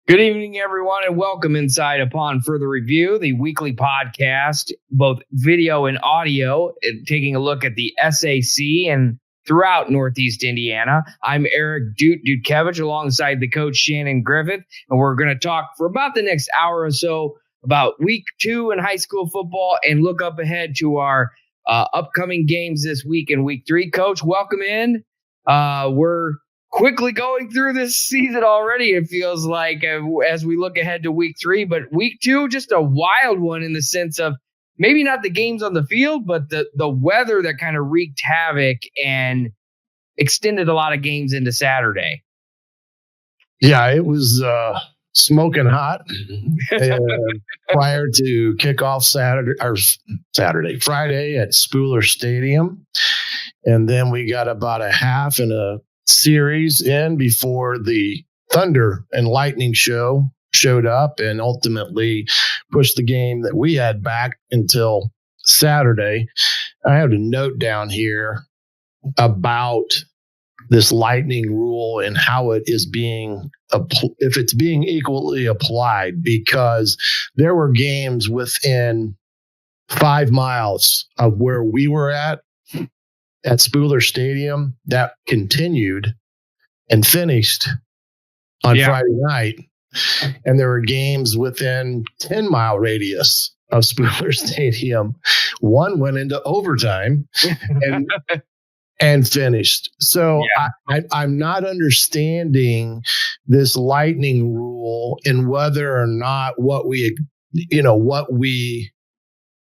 Good evening, everyone, and welcome inside Upon Further Review, the weekly podcast, both video and audio, taking a look at the SAC and throughout Northeast Indiana. I'm Eric Doot Dutkevich alongside the coach Shannon Griffith, and we're going to talk for about the next hour or so about week 2 in high school football and look up ahead to our upcoming games this week in week 3. Coach, welcome in. We're quickly going through this season already, it feels like, as we look ahead to week 3. But week 2, just a wild one in the sense of maybe not the games on the field, but the weather that kind of wreaked havoc and extended a lot of games into Saturday. Yeah, it was smoking hot prior to kickoff Friday at Spooler Stadium. And then we got about a half and a series in before the Thunder and Lightning show showed up and ultimately pushed the game that we had back until Saturday. I have a note down here about this Lightning rule and how it is being, if it's being equally applied, because there were games within 5 miles of where we were at Spooler Stadium that continued and finished on Friday night. And there were games within 10-mile radius of Spooler Stadium. One went into overtime and finished. So I'm not understanding this Lightning rule and whether or not what we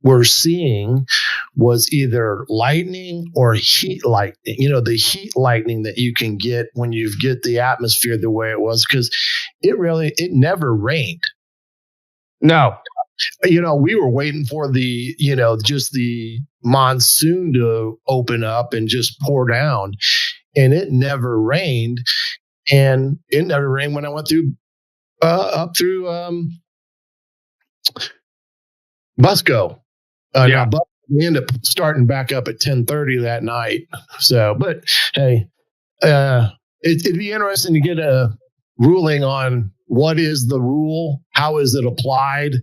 were seeing was either lightning or heat lightning, the heat lightning that you can get when you get the atmosphere the way it was, because it never rained. No. We were waiting for just the monsoon to open up and just pour down, and it never rained. And it never rained when I went through up through Busco. But we ended up starting back up at 10:30 that night. So, but hey, it'd be interesting to get a ruling on what is the rule, how is it applied,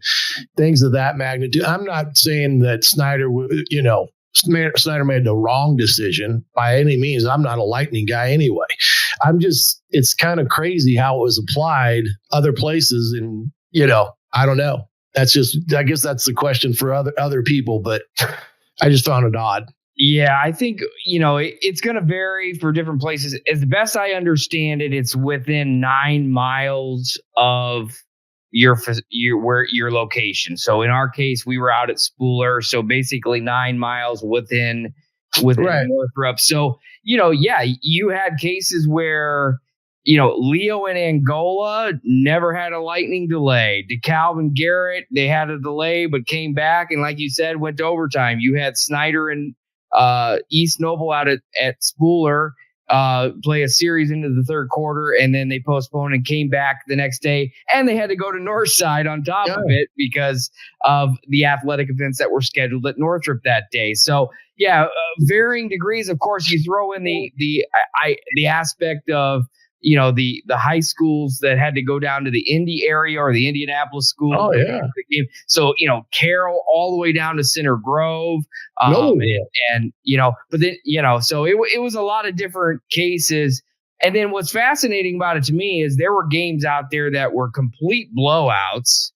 things of that magnitude. I'm not saying that Snyder made the wrong decision by any means. I'm not a Lightning guy anyway. It's kind of crazy how it was applied other places, and I don't know. I guess that's the question for other people, but I just found it odd. Yeah, I think, it's going to vary for different places. As best I understand it, it's within 9 miles of your location. So in our case, we were out at Spooler, so basically 9 miles within right. Northrop. So, you had cases where Leo and Angola never had a lightning delay. DeKalb and Garrett, they had a delay but came back, and like you said, went to overtime. You had Snyder and East Noble out at Spooler play a series into the third quarter, and then they postponed and came back the next day, and they had to go to Northside on top of it because of the athletic events that were scheduled at Northrop that day. So varying degrees. Of course, you throw in the aspect of the high schools that had to go down to the Indy area or the Indianapolis school. Oh, yeah. So, Carroll all the way down to Center Grove. But then, so it was a lot of different cases. And then what's fascinating about it to me is there were games out there that were complete blowouts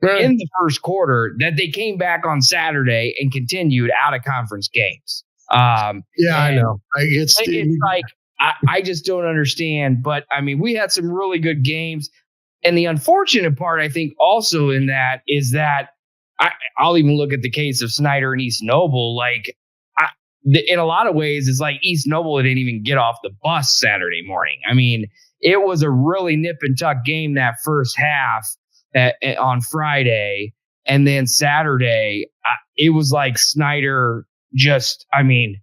in the first quarter that they came back on Saturday and continued out of conference games. I know. It's like, I just don't understand. But, we had some really good games. And the unfortunate part, I think, also in that is that I'll even look at the case of Snyder and East Noble. Like, in a lot of ways, it's like East Noble didn't even get off the bus Saturday morning. It was a really nip and tuck game that first half. on Friday, and then Saturday, it was like Snyder just, I mean,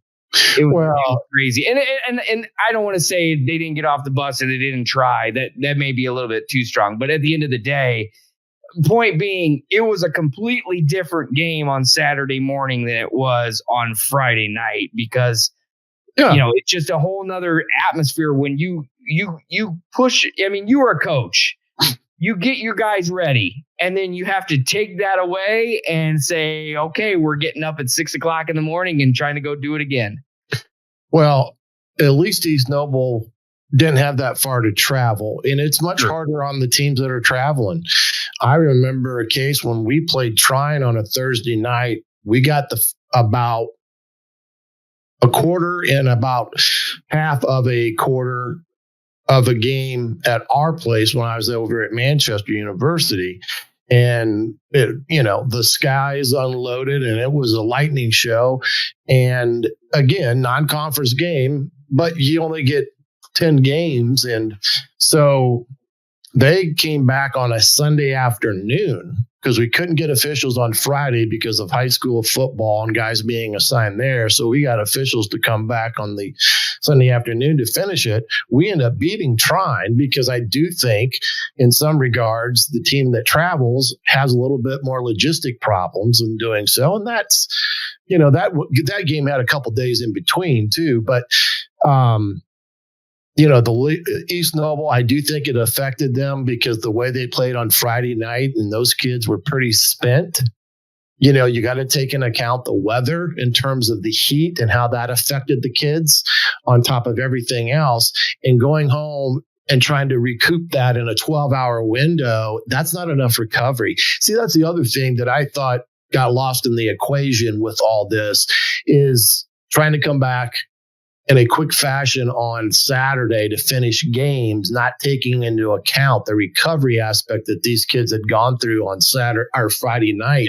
it was crazy. And I don't want to say they didn't get off the bus and they didn't try. That may be a little bit too strong. But at the end of the day, point being, it was a completely different game on Saturday morning than it was on Friday night because, it's just a whole nother atmosphere when you push. I mean, you are a coach. You get your guys ready, and then you have to take that away and say, okay, we're getting up at 6:00 in the morning and trying to go do it again. Well, at least East Noble didn't have that far to travel, and it's much harder on the teams that are traveling. I remember a case when we played Trine on a Thursday night. We got about a quarter and about half of a quarter of a game at our place when I was over at Manchester University. And the skies unloaded and it was a lightning show. And again, non-conference game, but you only get 10 games. And so they came back on a Sunday afternoon because we couldn't get officials on Friday because of high school football and guys being assigned there. So we got officials to come back on the Sunday afternoon to finish it. We end up beating Trine because I do think in some regards, the team that travels has a little bit more logistic problems in doing so. And that's, that game had a couple days in between too. But, the East Noble, I do think it affected them because the way they played on Friday night and those kids were pretty spent. You got to take into account the weather in terms of the heat and how that affected the kids on top of everything else. And going home and trying to recoup that in a 12-hour window, that's not enough recovery. See, that's the other thing that I thought got lost in the equation with all this is trying to come back in a quick fashion on Saturday to finish games, not taking into account the recovery aspect that these kids had gone through on Saturday or Friday night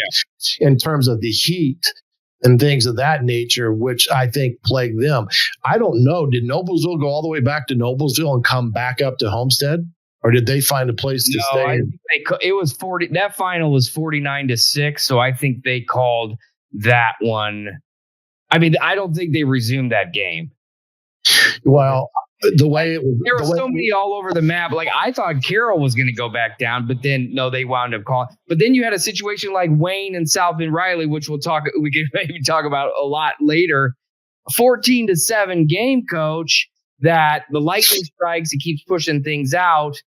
in terms of the heat and things of that nature, which I think plagued them. I don't know. Did Noblesville go all the way back to Noblesville and come back up to Homestead? Or did they find a place to stay? I think it was 40. That final was 49-6. So I think they called that one. I mean, I don't think they resumed that game. Well, the way it was, there were so many all over the map. Like I thought Carroll was going to go back down, but then no, they wound up calling. But then you had a situation like Wayne and South Bend Riley, which we can maybe talk about a lot later. 14-7 game, coach. That the lightning strikes, it keeps pushing things out.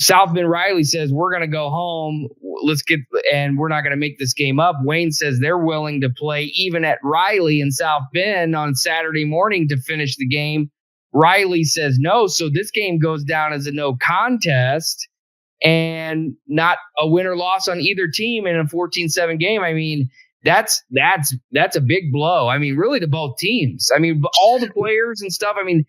South Bend Riley says we're going to go home. And we're not going to make this game up. Wayne says they're willing to play even at Riley in South Bend on Saturday morning to finish the game. Riley says no. So this game goes down as a no contest and not a win or loss on either team in a 14-7 game. I mean, that's a big blow. I mean, really to both teams. I mean, all the players and stuff. I mean,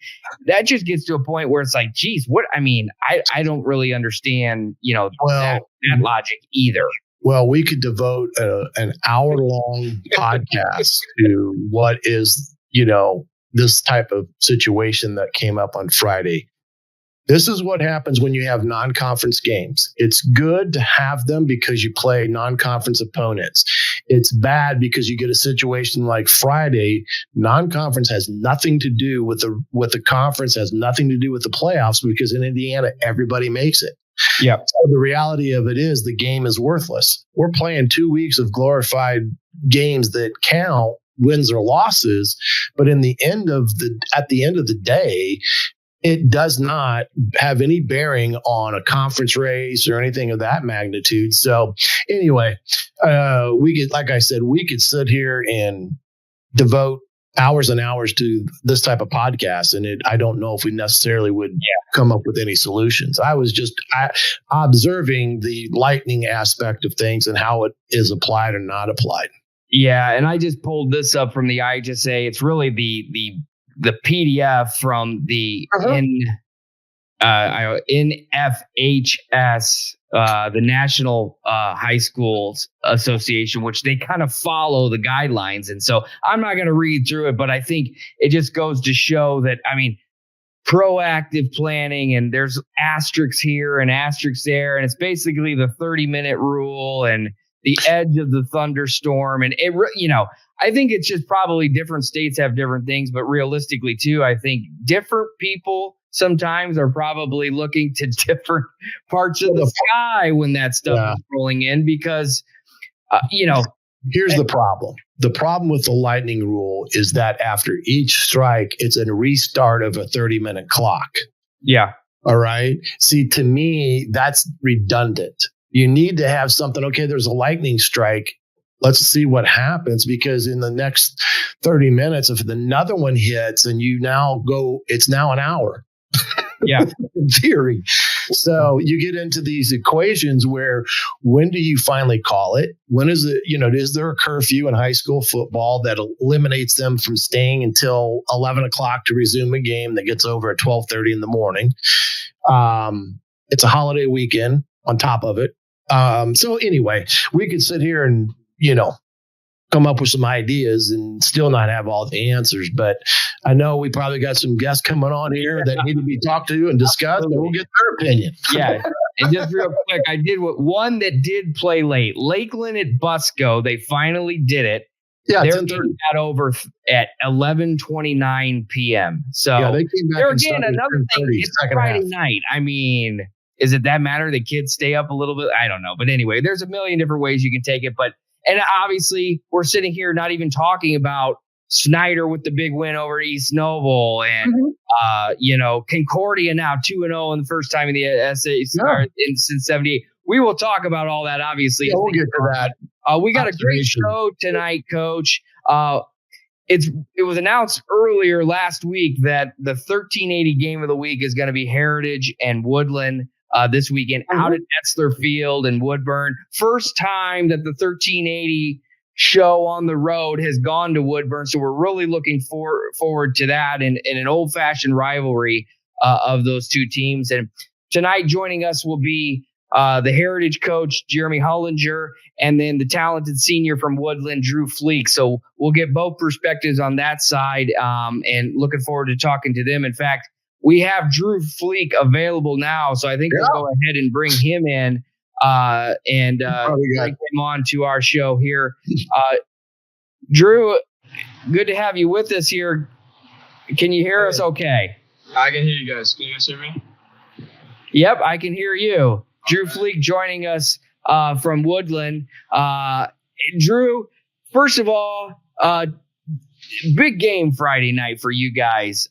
that just gets to a point where it's like, geez, what? I mean, I don't really understand, that logic either. Well, we could devote an hour-long podcast to what is, this type of situation that came up on Friday. This is what happens when you have non-conference games. It's good to have them because you play non-conference opponents. It's bad because you get a situation like Friday. Non-conference has nothing to do with the conference, has nothing to do with the playoffs because in Indiana, everybody makes it. Yeah. So the reality of it is the game is worthless. We're playing 2 weeks of glorified games that count, wins or losses, but at the end of the day, it does not have any bearing on a conference race or anything of that magnitude. So anyway, like I said, we could sit here and devote hours and hours to this type of podcast. And I don't know if we necessarily would come up with any solutions. I was just observing the lightning aspect of things and how it is applied or not applied. Yeah. And I just pulled this up from the IHSA. It's really the PDF from the NFHS, the National High Schools Association, which they kind of follow the guidelines. And so I'm not going to read through it, but I think it just goes to show that, I mean, proactive planning, and there's asterisks here and asterisks there, and it's basically the 30-minute rule and the edge of the thunderstorm. And it, I think it's just probably different states have different things, but realistically too, I think different people sometimes are probably looking to different parts of the sky when that stuff is rolling in, because here's the problem. The problem with the lightning rule is that after each strike, it's a restart of a 30-minute clock. Yeah. All right. See, to me, that's redundant. You need to have something. Okay, there's a lightning strike. Let's see what happens, because in the next 30 minutes, if another one hits and you now go, it's now an hour. Yeah. In theory. So you get into these equations where, when do you finally call it? When is it, is there a curfew in high school football that eliminates them from staying until 11 o'clock to resume a game that gets over at 12:30 in the morning? It's a holiday weekend on top of it. So anyway, we could sit here and, come up with some ideas and still not have all the answers. But I know we probably got some guests coming on here that need to be talked to and discussed, and we'll get their opinion. Yeah. And just real quick, I did one that did play late. Lakeland at Busco, they finally did it. Yeah, they're getting that over at 11:29 p.m. So they came back. There again, another thing, it's Friday night. I mean, is it that matter? The kids stay up a little bit? I don't know. But anyway, there's a million different ways you can take it. And obviously, we're sitting here not even talking about Snyder with the big win over East Noble, and Concordia now 2-0 in the first time in the SAC since '78. We will talk about all that. Obviously, we'll get to that. We got a great show tonight, Coach. It was announced earlier last week that the 1380 game of the week is going to be Heritage and Woodland this weekend out at Etzler Field in Woodburn. First time that the 1380 show on the road has gone to Woodburn, so we're really looking forward to that and an old-fashioned rivalry of those two teams. And tonight joining us will be the Heritage coach, Jermey Hullinger, and then the talented senior from Woodland, Drew Fleek. So we'll get both perspectives on that side, and looking forward to talking to them. In fact, we have Drew Fleek available now, so I think we'll go ahead and bring him in and bring him on to our show here. Drew, good to have you with us here. Can you hear us okay? I can hear you guys. Can you guys hear me? Yep, I can hear you. Drew Fleek joining us from Woodland. Drew, first of all, big game Friday night for you guys.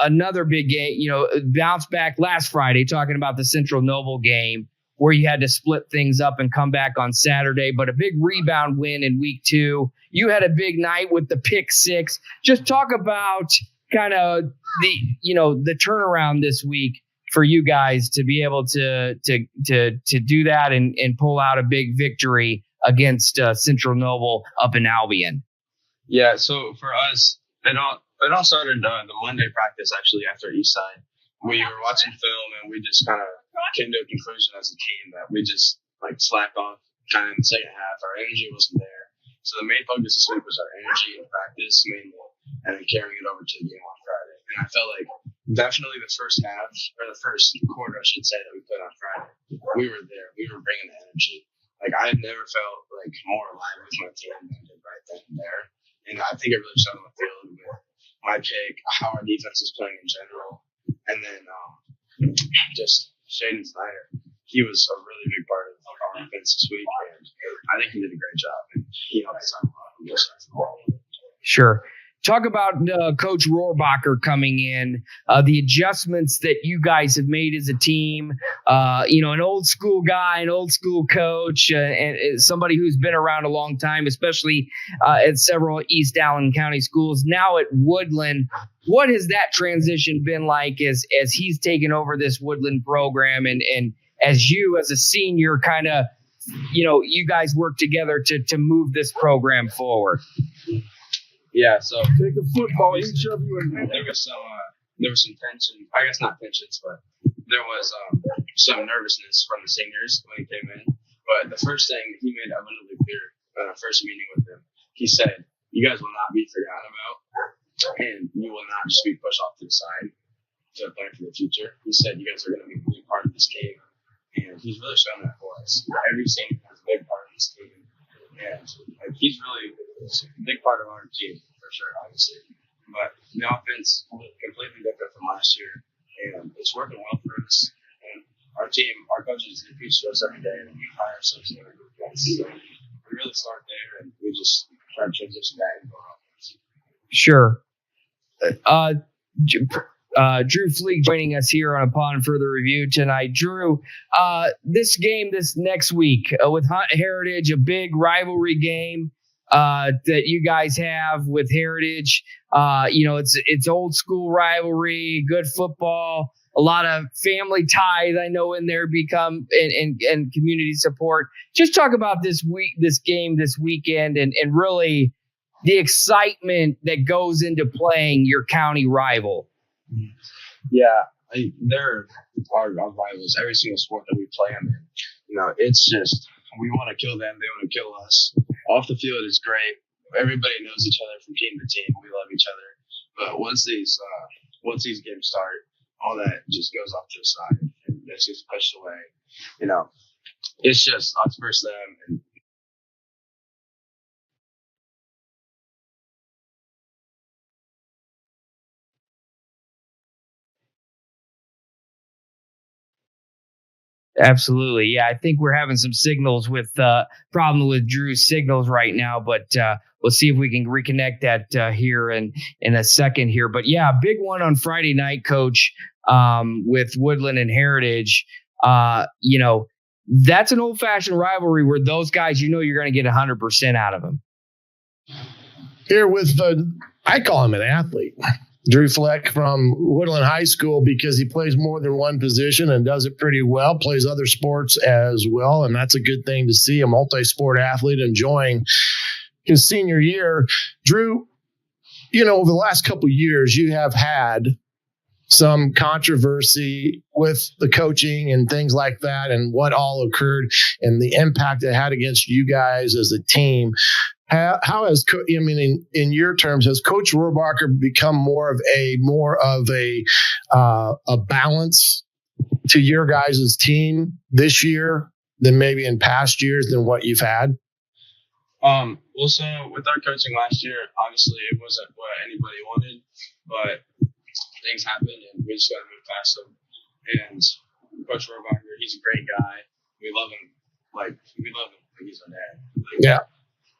Another big game, bounce back last Friday, talking about the Central Noble game where you had to split things up and come back on Saturday, but a big rebound win in week 2. You had a big night with the pick 6. Just talk about kind of the turnaround this week for you guys to be able to do that and pull out a big victory against Central Noble up in Albion. Yeah. So for us, it all started the Monday practice, actually, after Eastside. We were watching film, and we just kind of came to a conclusion as a team that we just slacked off kind of in the second half. Our energy wasn't there. So the main focus this week was our energy in practice mainly, and then carrying it over to the game on Friday. And I felt like definitely the first half, or the first quarter, I should say, that we played on Friday, we were there. We were bringing the energy. I had never felt more alive with my team than I did right then and there. And I think it really showed on the field with my pick, how our defense is playing in general. And then just Shaden Snyder, he was a really big part of our offense this week. And I think he did a great job. And he helped us out a lot on both sides of the ball. Sure. Talk about Coach Rohrbacher coming in, the adjustments that you guys have made as a team. An old school guy, an old school coach, and somebody who's been around a long time, especially at several East Allen County schools. Now at Woodland, what has that transition been like as he's taken over this Woodland program, and as you as a senior kind of, you guys work together to move this program forward? Yeah, so take the football, each of you, and there was some tension. I guess not tensions, but there was some nervousness from the seniors when he came in. But the first thing he made abundantly clear in our first meeting with him, he said, "You guys will not be forgotten about." and you will not just be pushed off to the side to plan for the future. He said you guys are going to be a big part of this game, and he's really shown that for us. Every team has a big part of this team, and like, he's really a big part of our team for sure, obviously. But the offense completely different from last year, and it's working well for us. And our team, our coaches, they preach to us every day, and we hire ourselves in our group. So we really start there, and we just try to transition that into our offense. Sure. Drew Fleek joining us here on Upon Further Review tonight. Drew, this game this next week with Hunt Heritage, a big rivalry game that you guys have with Heritage. It's old school rivalry, good football, a lot of family ties I know in there become and community support. Just talk about this game this weekend and really the excitement that goes into playing your county rival. Yeah, they're our rivals. Every single sport that we play them in, it's just we want to kill them. They want to kill us. Off the field is great. Everybody knows each other from team to team. We love each other. But once these games start, all that just goes off to the side and it gets pushed away. It's just us versus them. And Absolutely. Yeah, I think we're having some signals with problem with Drew's signals right now, but we'll see if we can reconnect that here in a second here. But yeah, big one on Friday night, Coach, with Woodlan and Heritage. That's an old-fashioned rivalry where those guys, you're going to get 100% out of them. Here with I call him an athlete. Drew Fleek from Woodlan High School because he plays more than one position and does it pretty well, plays other sports as well, and that's a good thing to see, a multi-sport athlete enjoying his senior year. Drew, over the last couple of years, you have had some controversy with the coaching and things like that and what all occurred and the impact it had against you guys as a team. How has, in your terms, has Coach Rohrbacher become more of a balance to your guys' team this year than maybe in past years than what you've had? Well, so with our coaching last year, obviously it wasn't what anybody wanted, but things happened and we just got to move past them. And Coach Rohrbacher, he's a great guy. We love him like he's our dad. Yeah.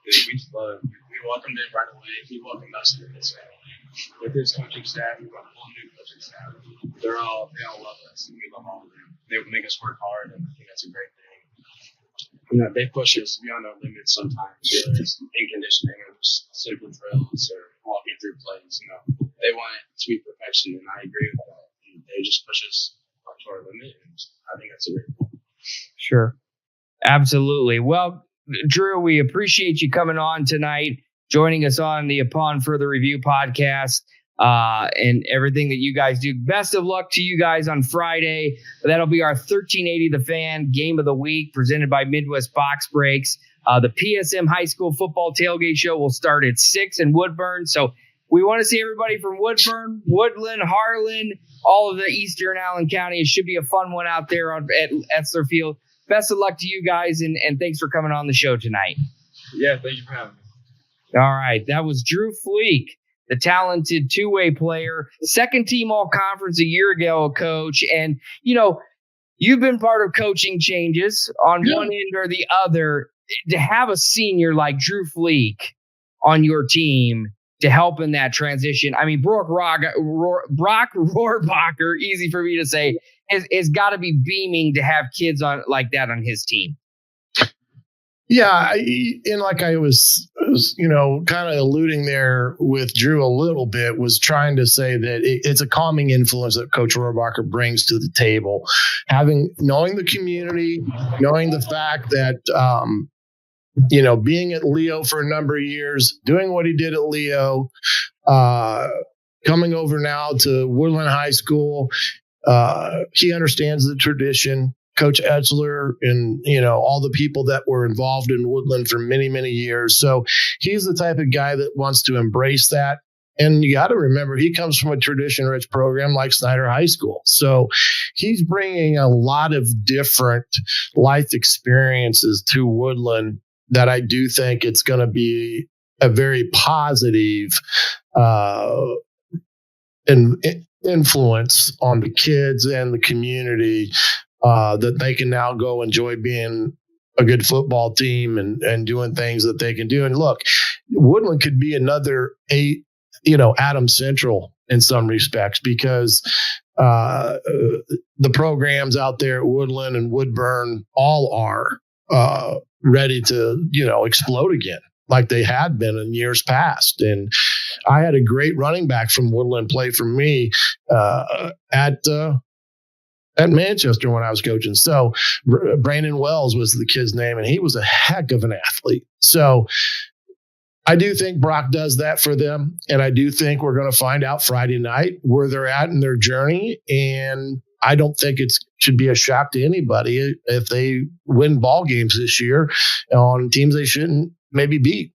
We just love him. We welcomed him right away. He welcomed us into his family. With his coaching staff, we've got a whole new coaching staff. They all love us, and we love all of them. They make us work hard, and I think that's a great thing. They push us beyond our limits sometimes, whether it's in conditioning or just simple drills or walking through plays. They want it to be perfection, and I agree with that. And they just push us up to our limit, and I think that's a great thing. Sure. Absolutely. Well, Drew, we appreciate you coming on tonight, joining us on the Upon Further Review podcast, and everything that you guys do. Best of luck to you guys on Friday. That'll be our 1380 The Fan Game of the Week, presented by Midwest Box Breaks. The PSM High School Football Tailgate Show will start at 6 in Woodburn. So we want to see everybody from Woodburn, Woodland, Harlan, all of the Eastern Allen County. It should be a fun one out there at Etzler Field. Best of luck to you guys, and thanks for coming on the show tonight. Yeah, thank you for having me. All right, that was Drew Fleek, the talented two-way player, second team all-conference a year ago, Coach. And, you've been part of coaching changes on one end or the other. To have a senior like Drew Fleek on your team to help in that transition, I mean, Brock Rohrbacher, easy for me to say, is got to be beaming to have kids on like that on his team. Yeah, and like I was kind of alluding there with Drew a little bit, was trying to say that it's a calming influence that Coach Rohrbacher brings to the table. Knowing the community, knowing the fact that, being at Leo for a number of years, doing what he did at Leo, coming over now to Woodland High School, he understands the tradition. Coach Etzler and, all the people that were involved in Woodland for many, many years. So he's the type of guy that wants to embrace that And you got to remember, he comes from a tradition-rich program like Snyder High School. So he's bringing a lot of different life experiences to Woodland that I do think it's going to be a very positive influence on the kids and the community, that they can now go enjoy being a good football team and doing things that they can do. And look, Woodland could be another Adams Central in some respects, because the programs out there at Woodland and Woodburn all are ready to, explode again like they had been in years past. And I had a great running back from Woodland play for me at Manchester when I was coaching. So Brandon Wells was the kid's name, and he was a heck of an athlete. So I do think Brock does that for them. And I do think we're going to find out Friday night where they're at in their journey. And I don't think it should be a shock to anybody if they win ball games this year on teams they shouldn't maybe beat.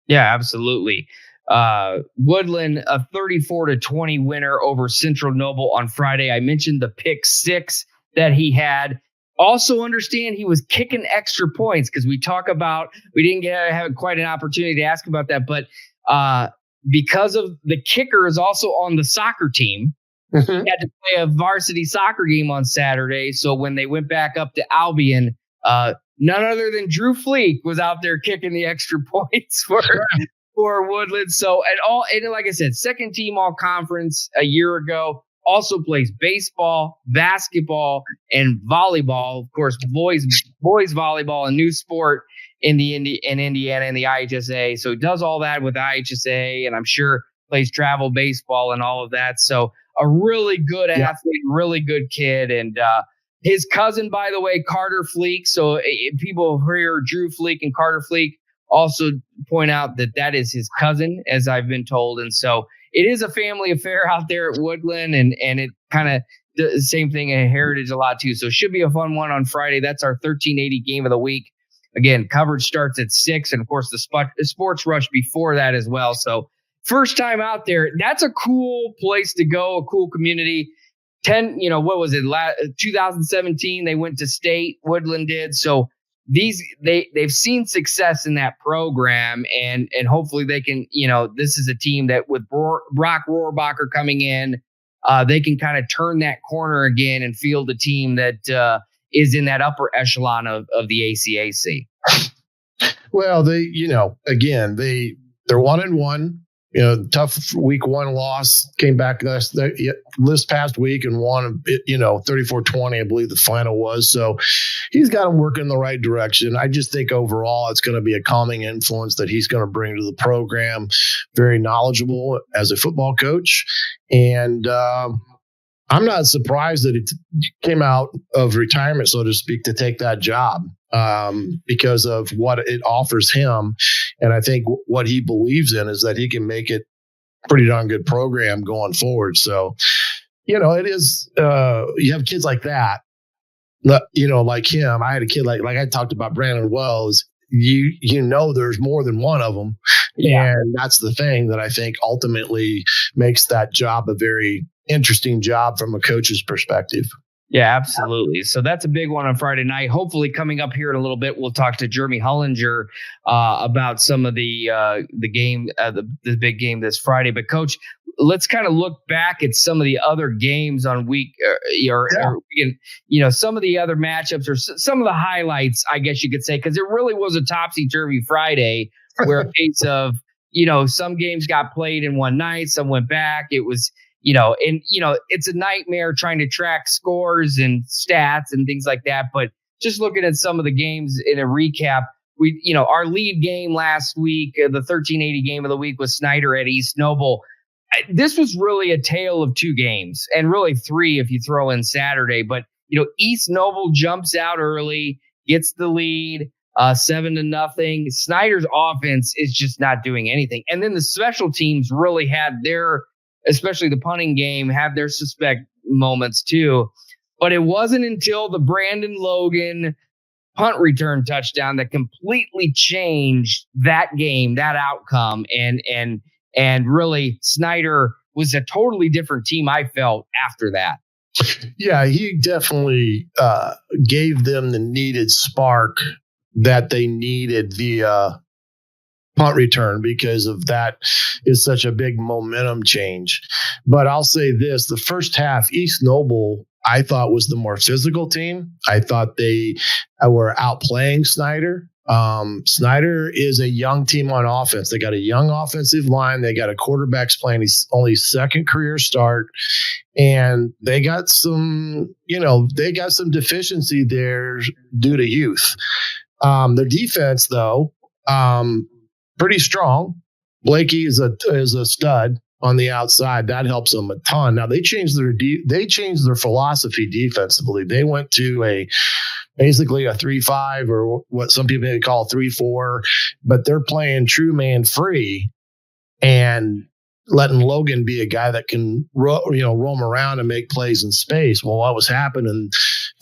Yeah, absolutely. Woodland, a 34-20 winner over Central Noble on Friday. I mentioned the pick 6 that he had. Also understand he was kicking extra points, because we didn't have quite an opportunity to ask about that, but because of the kicker is also on the soccer team, he had to play a varsity soccer game on Saturday. So when they went back up to Albion, none other than Drew Fleek was out there kicking the extra points for Woodland. So and like I said, second team all conference a year ago. Also plays baseball, basketball, and volleyball. Of course, boys volleyball, a new sport in Indiana in the IHSA. So he does all that with IHSA, and I'm sure plays travel baseball and all of that. So a really good athlete, really good kid. And his cousin, by the way, Carter Fleek. So people hear Drew Fleek and Carter Fleek also point out that is his cousin, as I've been told. And so it is a family affair out there at Woodland, and it kind of the same thing in Heritage a lot too. So it should be a fun one on Friday. That's our 1380 game of the week. Again, coverage starts at 6, and of course the sports rush before that as well. So first time out there, that's a cool place to go, a cool community. 2017 they went to state, Woodland did. So they've seen success in that program, and hopefully they can, this is a team that with Brock Rohrbacher coming in, they can kind of turn that corner again and field a team that is in that upper echelon of the ACAC. Well, they're 1-1. Tough week 1 loss, came back this past week and won, 34-20, I believe the final was. So he's got him working in the right direction. I just think overall it's going to be a calming influence that he's going to bring to the program. Very knowledgeable as a football coach. And I'm not surprised that it came out of retirement, so to speak, to take that job because of what it offers him. And I think what he believes in is that he can make it a pretty darn good program going forward. So, it is, you have kids like that, like him. I had a kid like I talked about Brandon Wells. There's more than one of them. Yeah. And that's the thing that I think ultimately makes that job a very interesting job from a coach's perspective. Yeah, absolutely. So that's a big one on Friday night. Hopefully coming up here in a little bit, we'll talk to Jermey Hullinger about some of the game, the big game this Friday. But Coach, let's kind of look back at some of the other games on week or some of the other matchups or some of the highlights, I guess you could say, because it really was a topsy-turvy Friday where a case of, some games got played in one night, some went back. It was, it's a nightmare trying to track scores and stats and things like that. But just looking at some of the games in a recap, our lead game last week, the 1380 game of the week was Snyder at East Noble. This was really a tale of 2 games, and really 3 if you throw in Saturday. But, East Noble jumps out early, gets the lead, 7-0. Snyder's offense is just not doing anything. And then the special teams really had especially the punting game, have their suspect moments too. But it wasn't until the Brandon Logan punt return touchdown that completely changed that game, that outcome. And And really, Snyder was a totally different team, I felt, after that. Yeah, he definitely gave them the needed spark that they needed via punt return, because of that is such a big momentum change. But I'll say this, the first half, East Noble, I thought, was the more physical team. I thought they were outplaying Snyder. Snyder is a young team on offense. They got a young offensive line. They got a quarterback playing his only second career start. And they got some deficiency there due to youth. Their defense, though, pretty strong. Blakey is a stud on the outside. That helps them a ton. Now they changed their philosophy defensively. They went to basically a 3-5, or what some people may call 3-4, but they're playing true man free and letting Logan be a guy that can roam around and make plays in space. Well, what was happening,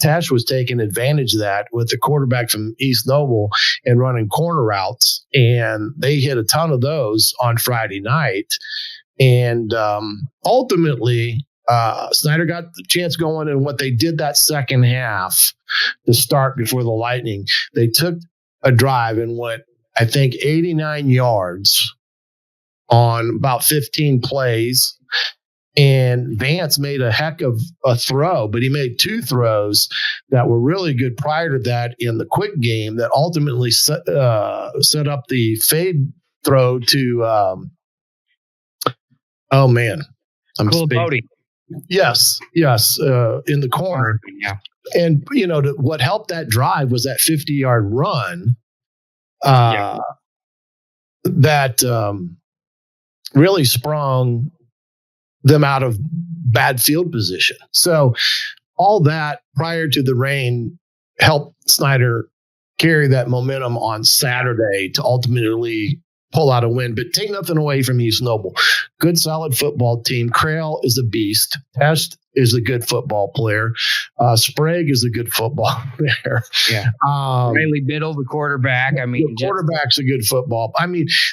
Tash was taking advantage of that with the quarterback from East Noble and running corner routes, and they hit a ton of those on Friday night. And ultimately, Snyder got the chance going, and what they did that second half to start before the Lightning, they took a drive and went, I think, 89 yards on about 15 plays. And Vance made a heck of a throw, but he made two throws that were really good prior to that in the quick game that ultimately set up the fade throw to Bodie. Yes, in the corner. Yeah. And, what helped that drive was that 50-yard run that really sprung them out of bad field position. So all that prior to the rain helped Snyder carry that momentum on Saturday to ultimately pull out a win. But take nothing away from East Noble. Good, solid football team. Crail is a beast. Test is a good football player. Sprague is a good football player. Yeah. Riley Biddle, the quarterback. The quarterback's a good football.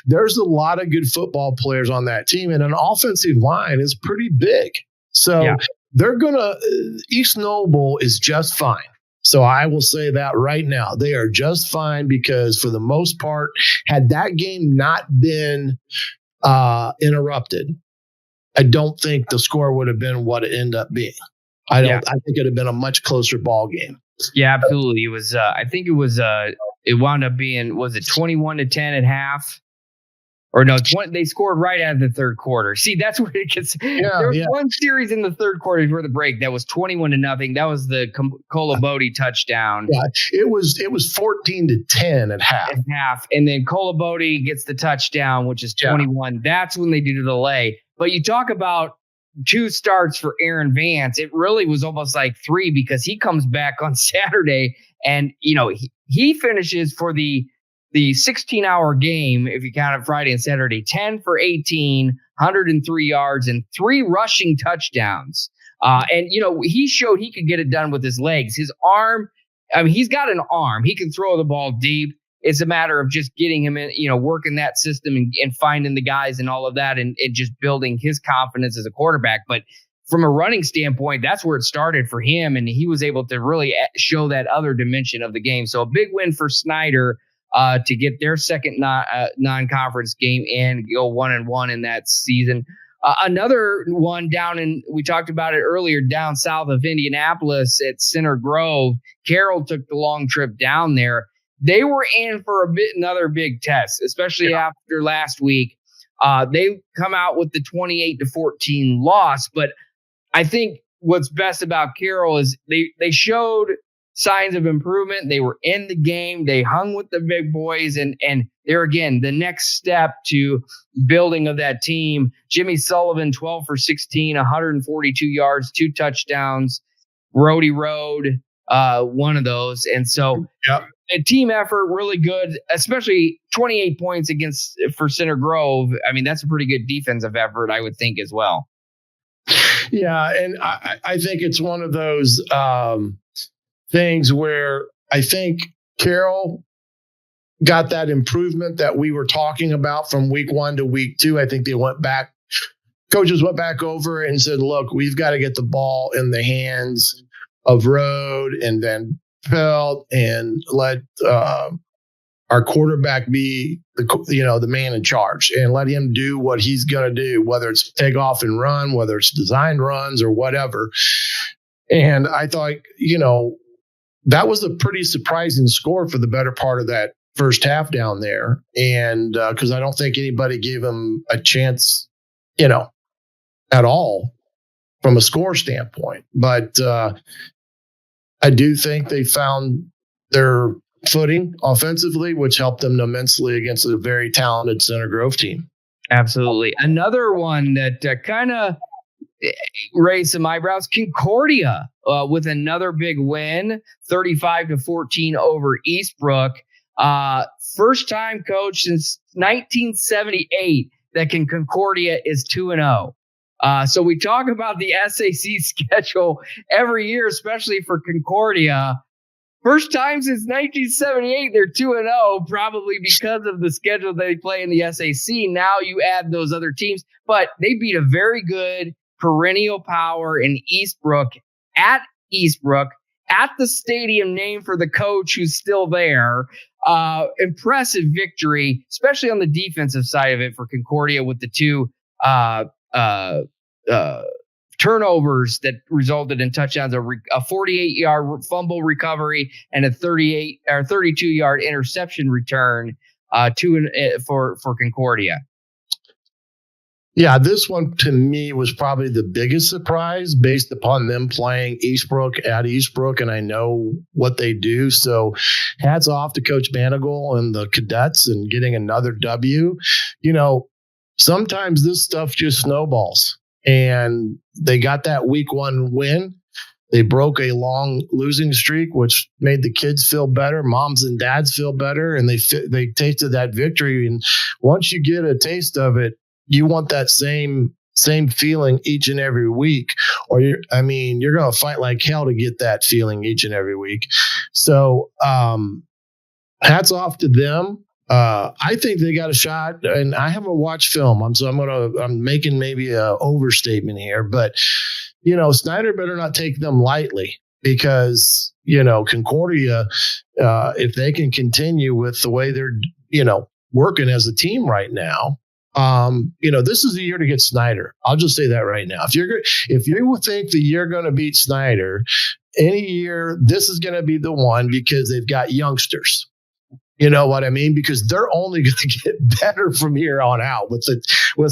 There's a lot of good football players on that team, and an offensive line is pretty big. So they're East Noble is just fine. So I will say that right now, they are just fine, because for the most part, had that game not been interrupted, I don't think the score would have been what it ended up being. I think it'd have been a much closer ball game. Yeah, absolutely. It was. I think it was. It wound up being. Was it 21-10 at half? Or no, they scored right out of the third quarter. See, that's where it gets. There was one series in the third quarter before the break that was 21-0. That was the Kolobodi touchdown. Yeah, it was 14-10 at half. And then Kolobodi gets the touchdown, which is 21. That's when they do the delay. But you talk about two starts for Aaron Vance. It really was almost like three, because he comes back on Saturday and he finishes for the 16-hour game, if you count it Friday and Saturday, 10 for 18, 103 yards, and 3 rushing touchdowns. And he showed he could get it done with his legs. His arm, he's got an arm. He can throw the ball deep. It's a matter of just getting him in, working that system and finding the guys and all of that, and just building his confidence as a quarterback. But from a running standpoint, that's where it started for him, and he was able to really show that other dimension of the game. So a big win for Snyder to get their second non-conference game and go 1-1 in that season. Another one we talked about it earlier, down south of Indianapolis at Center Grove. Carroll took the long trip down there. They were in for another big test, especially after last week. They come out with the 28-14 loss, but I think what's best about Carroll is they showed signs of improvement. They were in the game. They hung with the big boys, and they're, again, the next step to building of that team. Jimmy Sullivan, 12 for 16, 142 yards, 2 touchdowns. Rody Road, one of those. And so a team effort, really good, especially 28 points for Center Grove. That's a pretty good defensive effort, I would think, as well. Yeah, and I think it's one of those things where I think Carroll got that improvement that we were talking about from week 1 to week 2. I think coaches went back over and said, look, we've got to get the ball in the hands of Rode and Van Pelt and let our quarterback be the man in charge and let him do what he's going to do, whether it's take off and run, whether it's designed runs or whatever. And I thought, that was a pretty surprising score for the better part of that first half down there. And because I don't think anybody gave him a chance, at all from a score standpoint. But I do think they found their footing offensively, which helped them immensely against a very talented Center Grove team. Absolutely. Another one that kind of raised some eyebrows, Concordia with another big win, 35-14 over Eastbrook. First time, coach, since 1978 that Concordia is 2-0. So we talk about the SAC schedule every year, especially for Concordia. First time since 1978, they're 2-0, probably because of the schedule they play in the SAC. Now you add those other teams, but they beat a very good perennial power in Eastbrook at the stadium named for the coach who's still there. Impressive victory, especially on the defensive side of it for Concordia with the two turnovers that resulted in touchdowns, a 48-yard fumble recovery and a 32-yard interception return for Concordia. Yeah, this one to me was probably the biggest surprise based upon them playing Eastbrook at Eastbrook, and I know what they do. So hats off to Coach Manigal and the cadets and getting another W. Sometimes this stuff just snowballs. And they got that week 1 win. They broke a long losing streak, which made the kids feel better, moms and dads feel better, and they tasted that victory. And once you get a taste of it, you want that same feeling each and every week, or you're going to fight like hell to get that feeling each and every week. So hats off to them. I think they got a shot, and I haven't watched film. I'm making maybe a overstatement here, but Snyder better not take them lightly because Concordia, if they can continue with the way they're working as a team right now, this is the year to get Snyder. I'll just say that right now. If you think that you're going to beat Snyder any year, this is going to be the one because they've got youngsters. You know what I mean? Because they're only going to get better from here on out with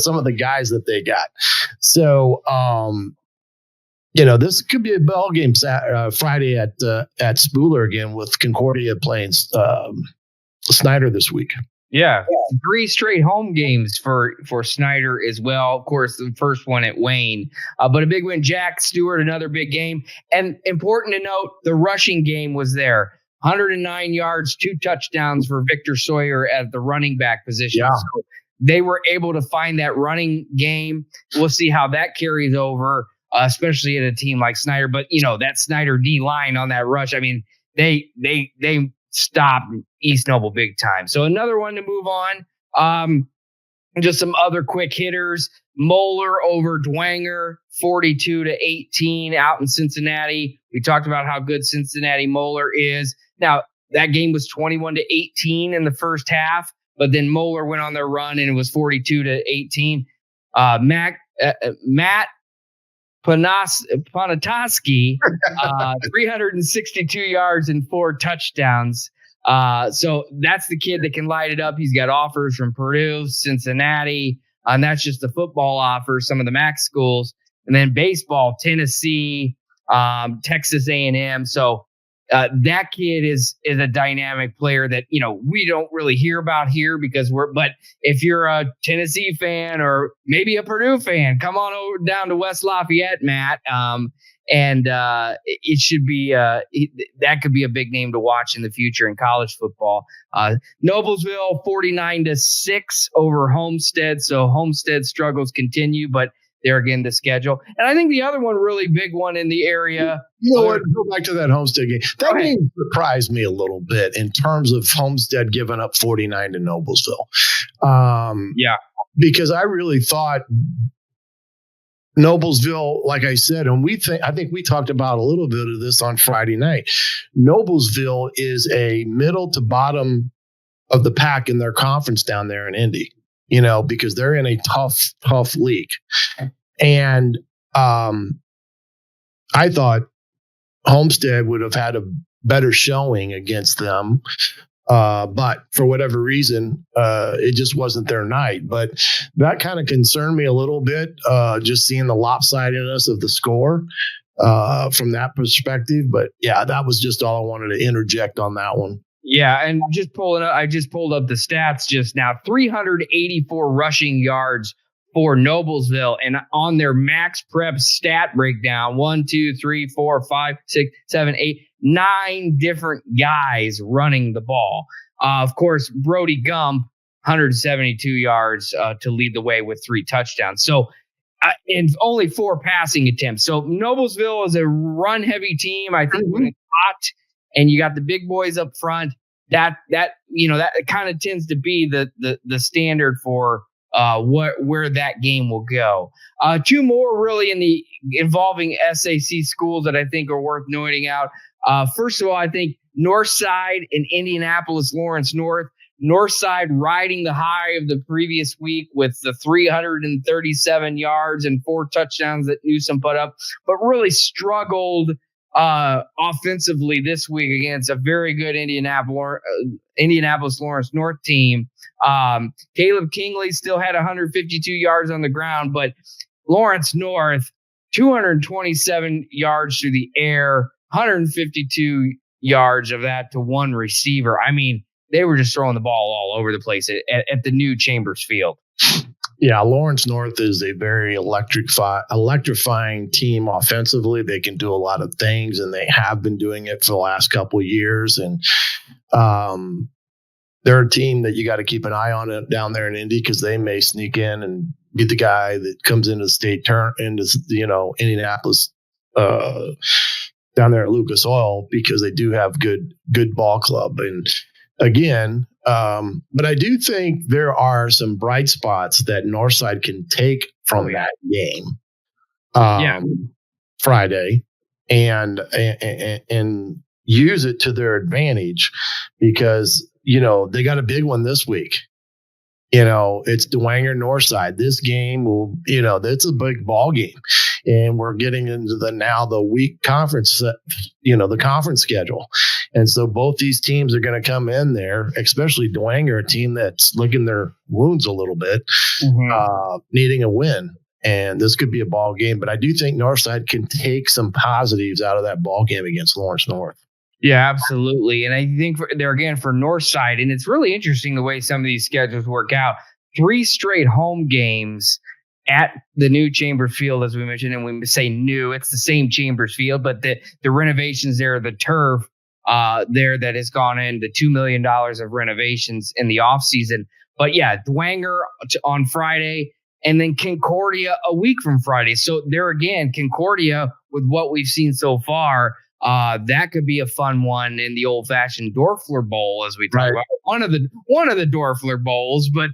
some of the guys that they got. So, this could be a ball game Friday at Spooler again with Concordia playing Snyder this week. Yeah, 3 straight home games for Snyder as well. Of course, the first one at Wayne, but a big win. Jack Stewart, another big game. And important to note, the rushing game was there. 109 yards, 2 touchdowns for Victor Sawyer at the running back position. Yeah. So they were able to find that running game. We'll see how that carries over, especially at a team like Snyder. But, that Snyder D line on that rush, they stopped East Noble big time. So another one to move on. Just some other quick hitters. Moeller over Dwanger, 42-18 out in Cincinnati. We talked about how good Cincinnati Moeller is. Now, that game was 21-18 in the first half, but then Moeller went on their run and it was 42-18. Matt Panatoski, 362 yards and 4 touchdowns. So that's the kid that can light it up. He's got offers from Purdue, Cincinnati, and that's just the football offers, some of the MAC schools, and then baseball, Tennessee, Texas A&M. So that kid is a dynamic player that we don't really hear about here but if you're a Tennessee fan or maybe a Purdue fan, come on over down to West Lafayette, Matt. It should be that could be a big name to watch in the future in college football. Noblesville 49-6 over Homestead. So Homestead struggles continue, but there again, the schedule. And I think the other one, really big one in the area. You know what? Go back to that Homestead game. That game surprised me a little bit in terms of Homestead giving up 49 to Noblesville. Because I really thought Noblesville, like I said, and I think we talked about a little bit of this on Friday night. Noblesville is a middle to bottom of the pack in their conference down there in Indy, because they're in a tough league. And I thought Homestead would have had a better showing against them. But for whatever reason, it just wasn't their night. But that kind of concerned me a little bit, just seeing the lopsidedness of the score from that perspective. But yeah, that was just all I wanted to interject on that one. Yeah, and I just pulled up the stats just now. 384 rushing yards for Noblesville, and on their max prep stat breakdown, 1, 2, 3, 4, 5, 6, 7, 8, 9 different guys running the ball. Of course, Brody Gump, 172 yards to lead the way with 3 touchdowns. So, and only 4 passing attempts. So Noblesville is a run-heavy team. I think when it's hot, and you got the big boys up front, that kind of tends to be the standard for where that game will go. 2 more really involving SAC schools that I think are worth noting out. First of all, I think Northside and Indianapolis Lawrence North. Northside riding the high of the previous week with the 337 yards and 4 touchdowns that Newsom put up, but really struggled offensively this week against a very good Indianapolis Lawrence North team. Caleb Kingley still had 152 yards on the ground, but Lawrence North, 227 yards through the air, 152 yards of that to 1 receiver. I mean, they were just throwing the ball all over the place at the new Chambers Field. Yeah, Lawrence North is a very electrifying team offensively. They can do a lot of things, and they have been doing it for the last couple of years. And they're a team that you got to keep an eye on down there in Indy, because they may sneak in and be the guy that comes into the state into Indianapolis down there at Lucas Oil, because they do have good ball club. And again, but I do think there are some bright spots that Northside can take from that game Friday and use it to their advantage, because they got a big one this week. It's Dwenger Northside. This game will, that's a big ball game. And we're getting into the week conference, the conference schedule. And so both these teams are going to come in there, especially Dwenger, a team that's licking their wounds a little bit, needing a win. And this could be a ball game. But I do think Northside can take some positives out of that ball game against Lawrence North. Yeah, absolutely. And I think for Northside, and it's really interesting the way some of these schedules work out. 3 straight home games at the new Chambers Field, as we mentioned, and we say new, it's the same Chambers Field, but the renovations there, the turf there that has gone in, the $2 million of renovations in the offseason. But yeah, Dwenger on Friday, and then Concordia a week from Friday. So there again, Concordia, with what we've seen so far, that could be a fun one in the old-fashioned Dorfler Bowl, as we talk about one of the Dorfler Bowls, but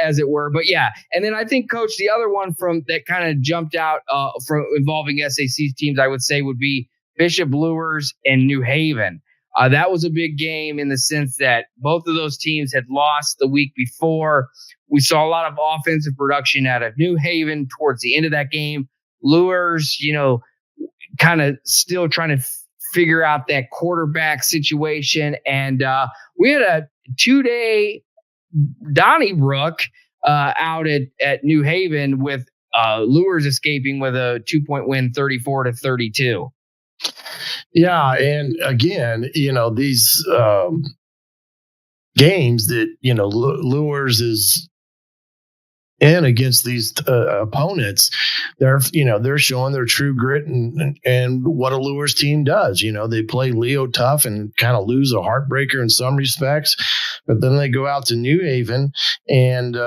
as it were. But yeah, and then I think, Coach, the other one from that kind of jumped out from involving SAC teams, I would say, would be Bishop Luers and New Haven. That was a big game in the sense that both of those teams had lost the week before. We saw a lot of offensive production out of New Haven towards the end of that game. Luers, kind of still trying to figure out that quarterback situation. And we had a 2-day Donnybrook out at New Haven with Luers escaping with a 2-point win, 34-32. Yeah. And again, these games that, Luers is in against these opponents, they're showing their true grit and what a Luers team does. They play Leo tough and kind of lose a heartbreaker in some respects, but then they go out to New Haven and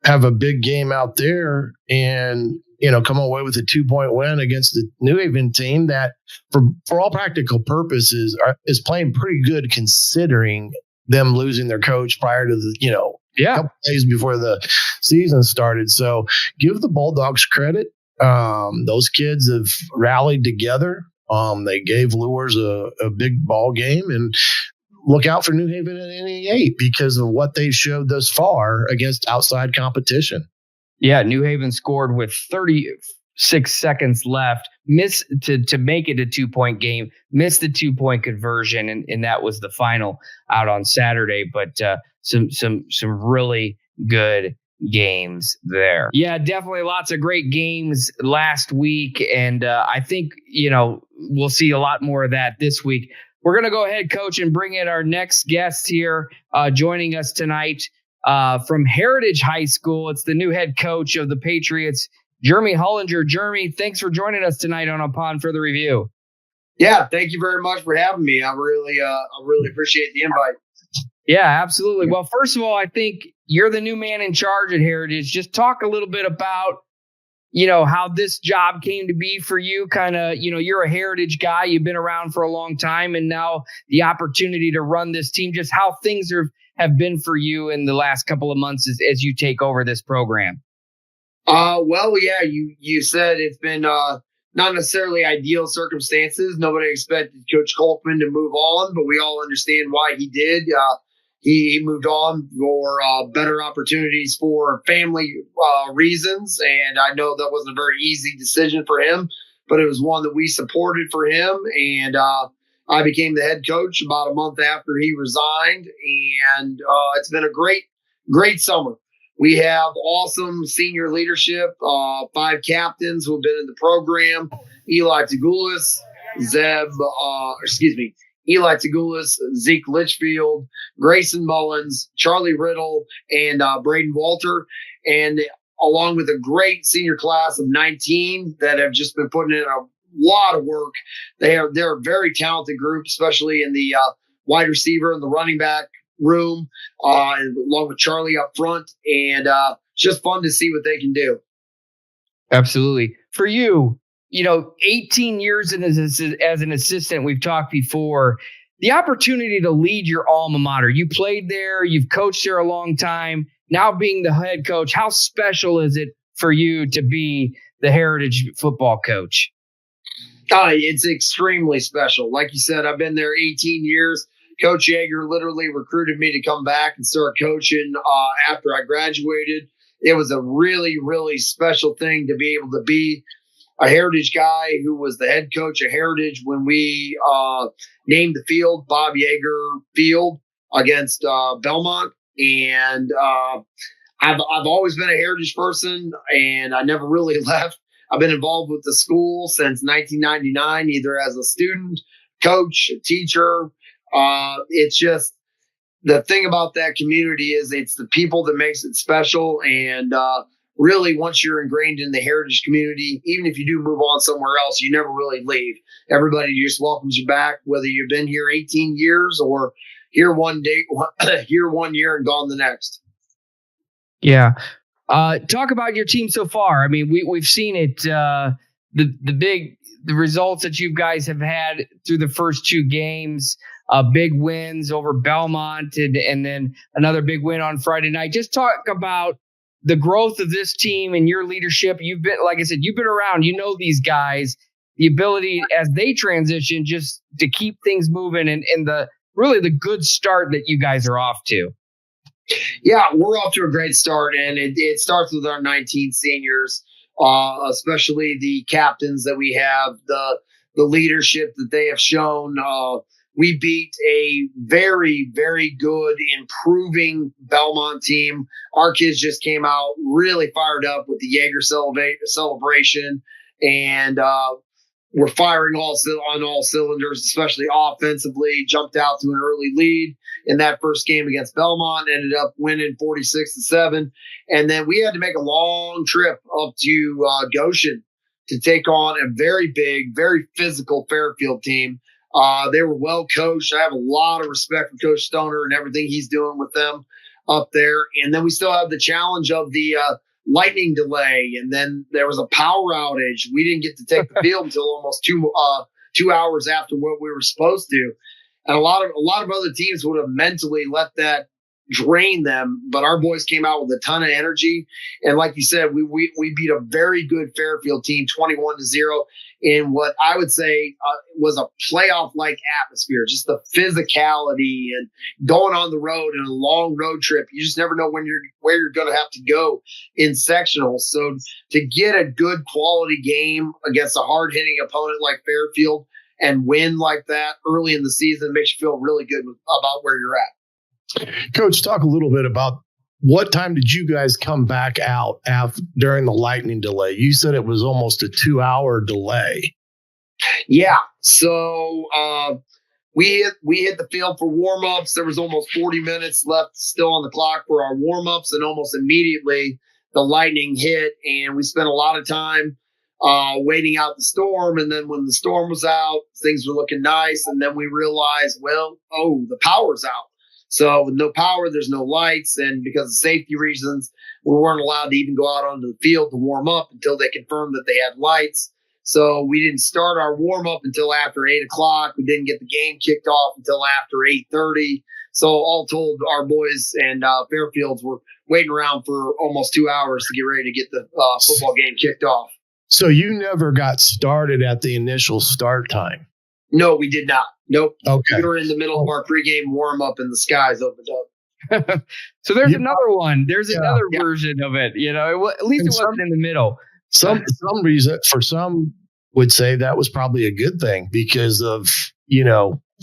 have a big game out there and, come away with a 2-point win against the New Haven team that for all practical purposes is playing pretty good considering them losing their coach prior to the, couple days before the season started. So give the Bulldogs credit. Those kids have rallied together. They gave Lures a big ball game, and look out for New Haven at NE8 because of what they've showed thus far against outside competition. Yeah, New Haven scored with 36 seconds left, missed to make it a 2-point game, missed the 2-point conversion, and that was the final out on Saturday. But some really good games there. Yeah, definitely lots of great games last week, and I think we'll see a lot more of that this week. We're going to go ahead, Coach, and bring in our next guest here, joining us tonight from Heritage High School. It's the new head coach of the Patriots, Jermey Hullinger. Jermey, thanks for joining us tonight on Upon Further Review. Yeah, thank you very much for having me. I really appreciate the invite. Yeah, absolutely. Well, first of all, I think you're the new man in charge at Heritage. Just talk a little bit about how this job came to be for you. Kind of, you're a Heritage guy. You've been around for a long time, and now the opportunity to run this team, just how things have been for you in the last couple of months as you take over this program. Well, yeah, you said it's been not necessarily ideal circumstances. Nobody expected Coach Kolkman to move on, but we all understand why he did. He moved on for better opportunities for family reasons, and I know that wasn't a very easy decision for him, but it was one that we supported for him, and I became the head coach about a month after he resigned, and it's been a great summer. We have awesome senior leadership, 5 captains who have been in the program: Eli Tagulis, Zeke Litchfield, Grayson Mullins, Charlie Riddle, and Braden Walter, and along with a great senior class of 19 that have just been putting in a lot of work. They're a very talented group, especially in the wide receiver and the running back room, along with Charlie up front, and it's just fun to see what they can do. Absolutely. For you, 18 years as an assistant, we've talked before, the opportunity to lead your alma mater. You played there, you've coached there a long time. Now being the head coach, how special is it for you to be the Heritage football coach? It's extremely special. Like you said, I've been there 18 years. Coach Yeager literally recruited me to come back and start coaching after I graduated. It was a really, really special thing to be able to be a Heritage guy who was the head coach of Heritage when we named the field Bob Yeager Field against Belmont. And I've always been a Heritage person, and I never really left. I've been involved with the school since 1999, either as a student, coach, teacher. It's just the thing about that community is it's the people that makes it special. And really, once you're ingrained in the Heritage community, even if you do move on somewhere else, you never really leave. Everybody just welcomes you back, whether you've been here 18 years or here one year and gone the next. Yeah. Talk about your team so far. I mean, we've seen it, the results that you guys have had through the first 2 games, big wins over Belmont and then another big win on Friday night. Just talk about the growth of this team and your leadership. You've been, like I said, you've been around, these guys, the ability as they transition just to keep things moving and the good start that you guys are off to. Yeah, we're off to a great start, and it starts with our 19 seniors, especially the captains that we have, the leadership that they have shown. We beat a very, very good, improving Belmont team. Our kids just came out really fired up with the Yeager celebration, and we're firing on all cylinders, especially offensively. Jumped out to an early lead in that first game against Belmont, ended up winning 46-7. And then we had to make a long trip up to Goshen to take on a very big, very physical Fairfield team. They were well coached. I have a lot of respect for Coach Stoner and everything he's doing with them. up there. And then we still have the challenge of the lightning delay. And then there was a power outage. We didn't get to take the field until almost 2 hours after what we were supposed to. And a lot of other teams would have mentally let that drain them, but our boys came out with a ton of energy. And like you said, we beat a very good Fairfield team 21-0 in what I would say was a playoff-like atmosphere, just the physicality and going on the road and a long road trip. You just never know where you're going to have to go in sectionals. So to get a good quality game against a hard-hitting opponent like Fairfield and win like that early in the season makes you feel really good about where you're at. Coach, talk a little bit about what time did you guys come back out during the lightning delay? You said it was almost a 2-hour delay. Yeah. So we hit the field for warm-ups. There was almost 40 minutes left still on the clock for our warm-ups, and almost immediately the lightning hit, and we spent a lot of time waiting out the storm. And then when the storm was out, things were looking nice. And then we realized, the power's out. So with no power, there's no lights. And because of safety reasons, we weren't allowed to even go out onto the field to warm up until they confirmed that they had lights. So we didn't start our warm up until after 8 o'clock. We didn't get the game kicked off until after 8:30. So all told, our boys and Fairfields were waiting around for almost 2 hours to get ready to get the football game kicked off. So you never got started at the initial start time? No, we did not. Nope. Okay. We were in the middle of our pregame warm-up and the skies opened up. So there's another one. There's another version of it. At least it wasn't in the middle. Some reason, for some would say that was probably a good thing because of,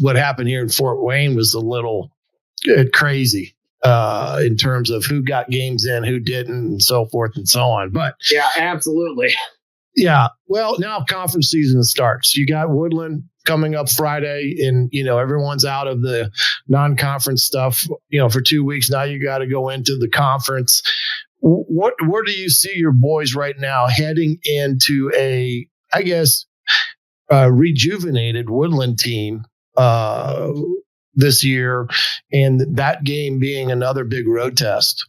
what happened here in Fort Wayne was a little crazy in terms of who got games in, who didn't, and so forth and so on. But yeah, absolutely. Yeah. Well, now conference season starts. You got Woodland coming up Friday, and, everyone's out of the non-conference stuff, for 2 weeks. Now you got to go into the conference. Where do you see your boys right now heading into a rejuvenated Woodland team this year, and that game being another big road test?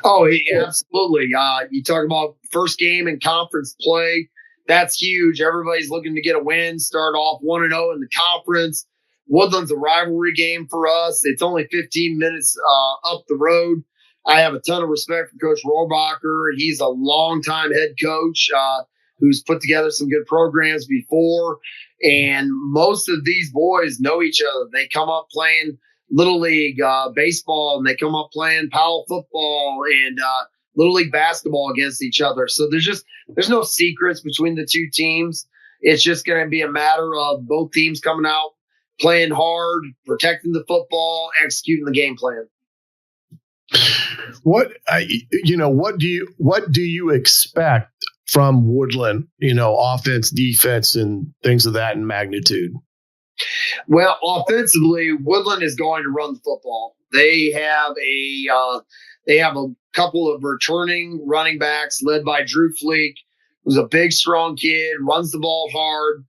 Oh, absolutely. You talk about first game in conference play. That's huge. Everybody's looking to get a win, start off 1-0 in the conference. Woodland's a rivalry game for us. It's only 15 minutes up the road. I have a ton of respect for Coach Rohrbacher. He's a longtime head coach who's put together some good programs before. And most of these boys know each other. They come up playing Little League baseball, and they come up playing Powell football and Little League basketball against each other. So there's no secrets between the two teams. It's just going to be a matter of both teams coming out, playing hard, protecting the football, executing the game plan. What do you expect from Woodland? Offense, defense, and things of that in magnitude. Well, offensively, Woodland is going to run the football. They have a couple of returning running backs led by Drew Fleek, who's a big, strong kid, runs the ball hard.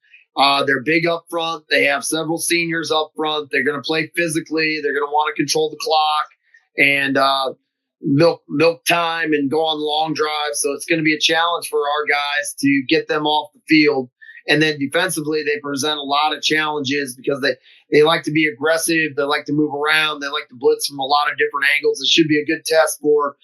They're big up front. They have several seniors up front. They're going to play physically. They're going to want to control the clock and milk time and go on long drives. So it's going to be a challenge for our guys to get them off the field. And then defensively, they present a lot of challenges because they like to be aggressive. They like to move around. They like to blitz from a lot of different angles. It should be a good test for